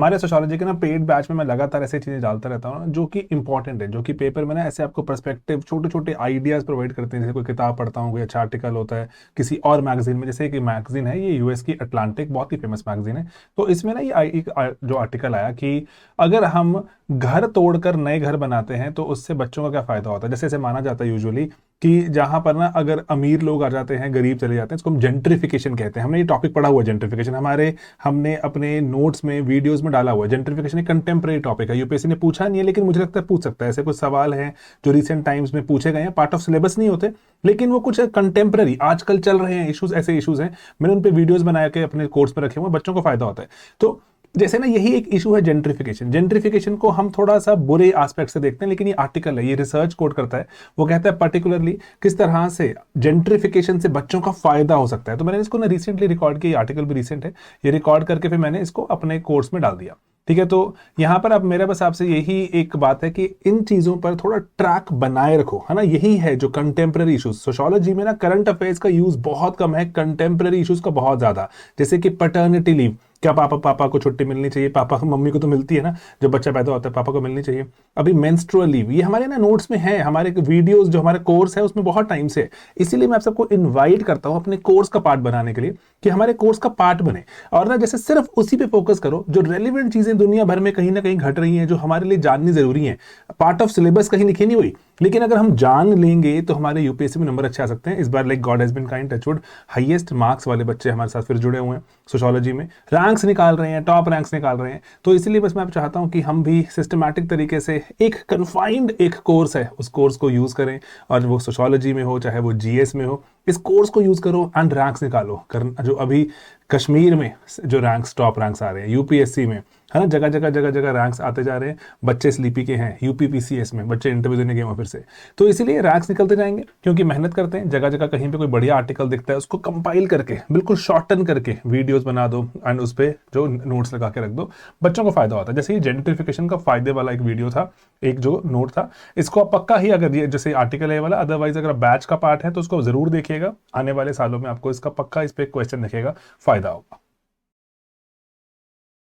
हमारे सोशियोलॉजी के ना पेड बैच में मैं लगातार ऐसी चीजें डालता रहता हूँ ना, जो कि इंपॉर्टेंट है, जो कि पेपर में ना ऐसे आपको पर्सपेक्टिव, छोटे छोटे आइडियाज प्रोवाइड करते हैं। जैसे कोई किताब पढ़ता हूँ, कोई अच्छा आर्टिकल होता है किसी और मैगजीन में, जैसे कि मैगजीन है ये यूएस की अटलांटिक, बहुत ही फेमस मैगजीन है। तो इसमें ना जो आर्टिकल आया कि अगर हम घर तोड़कर नए घर बनाते हैं तो उससे बच्चों का क्या फायदा होता है। जैसे ऐसे माना जाता है यूजुअली कि जहां पर ना अगर अमीर लोग आ जाते हैं, गरीब चले जाते हैं, इसको हम जेंट्रिफिकेशन कहते हैं। हमने ये टॉपिक पढ़ा हुआ है जेंट्रिफिकेशन, हमने अपने नोट्स में, वीडियोस में डाला हुआ है। जेंट्रिफिकेशन एक कंटेम्प्रेरी टॉपिक है, यूपीएससी ने पूछा नहीं है, लेकिन मुझे लगता है पूछ सकता है। ऐसे कुछ सवाल हैं जो रिसेंट टाइम्स में पूछे गए हैं, पार्ट ऑफ सिलेबस नहीं होते, लेकिन वो कुछ कंटेम्प्रेरी आजकल चल रहे हैं इश्यूज, ऐसे इश्यूज हैं। मैंने उन पे वीडियोस बना के अपने कोर्स में रखे हुए, बच्चों को फायदा होता है। तो जैसे ना यही एक इशू है जेंट्रिफिकेशन। जेंट्रिफिकेशन को हम थोड़ा सा बुरे एस्पेक्ट से देखते हैं, लेकिन ये आर्टिकल है, ये रिसर्च कोट करता है। वो कहता है पर्टिकुलरली किस तरह से जेंट्रिफिकेशन से बच्चों का फायदा हो सकता है। तो मैंने इसको ना रिसेंटली रिकॉर्ड किया, आर्टिकल भी रिसेंट है, ये रिकॉर्ड करके फिर मैंने इसको अपने कोर्स में डाल दिया। ठीक है, तो यहां पर अब मेरा बस आपसे यही एक बात है कि इन चीजों पर थोड़ा ट्रैक बनाए रखो, है ना। यही है जो कंटेम्प्रेरी इश्यूज, सोशियोलॉजी में ना करंट अफेयर्स का यूज बहुत कम है, कंटेम्प्रेरी इश्यूज का बहुत ज्यादा। जैसे कि पैटर्निटी लीव, क्या पापा को छुट्टी मिलनी चाहिए, पापा मम्मी को तो मिलती है ना, जब बच्चा पैदा होता है पापा को मिलनी चाहिए। अभी मेंस्ट्रुअल लीव, ये हमारे ना नोट्स में है, हमारे वीडियोस जो हमारे कोर्स है उसमें बहुत टाइम से। इसीलिए मैं आप सबको इनवाइट करता हूं अपने कोर्स का पार्ट बनाने के लिए, कि हमारे कोर्स का पार्ट बने। और ना जैसे सिर्फ उसी पे फोकस करो जो रेलिवेंट चीजें दुनिया भर में कहीं ना कहीं घट रही हैं, जो हमारे लिए जाननी जरूरी है। पार्ट ऑफ सिलेबस कहीं लिखी नहीं हुई, लेकिन अगर हम जान लेंगे तो हमारे यूपीएससी में नंबर अच्छे आ सकते हैं। इस बार like God has been kind, touchwood highest marks वाले बच्चे हमारे साथ फिर जुड़े हुए हैं सोशियोलॉजी में, रैंक्स निकाल रहे हैं, टॉप रैंक्स निकाल रहे हैं। तो इसलिए बस मैं आप चाहता हूं कि हम भी सिस्टमैटिक तरीके से एक कन्फाइंड एक कोर्स है, उस कोर्स को यूज करें। और वो सोशियोलॉजी में हो चाहे वो जीएस में हो, इस कोर्स को यूज करो एंड रैंक्स निकालो। जो अभी कश्मीर में जो रैंक्स, टॉप रैंक्स आ रहे हैं यूपीएससी में, है ना, जगह जगह जगह जगह रैंक्स आते जा रहे हैं। बच्चे स्लीपी के हैं, यूपीपीसीएस में बच्चे इंटरव्यू देने गए वहां फिर से। तो इसीलिए रैंक्स निकलते जाएंगे, क्योंकि मेहनत करते हैं। जगह जगह कहीं पे कोई बढ़िया आर्टिकल दिखता है, उसको कंपाइल करके बिल्कुल शॉर्टन करके वीडियोस बना दो एंड उस पर जो नोट्स लगा के रख दो, बच्चों को फायदा होता है। जैसे ये जेंट्रिफिकेशन का फायदे वाला एक वीडियो था, एक जो नोट था, इसको आप पक्का ही, अगर ये जैसे आर्टिकल है वाला, अदरवाइज अगर बैच का पार्ट है तो उसको जरूर देखिएगा। आने वाले सालों में आपको इसका पक्का इस पे क्वेश्चन दिखेगा, फायदा होगा।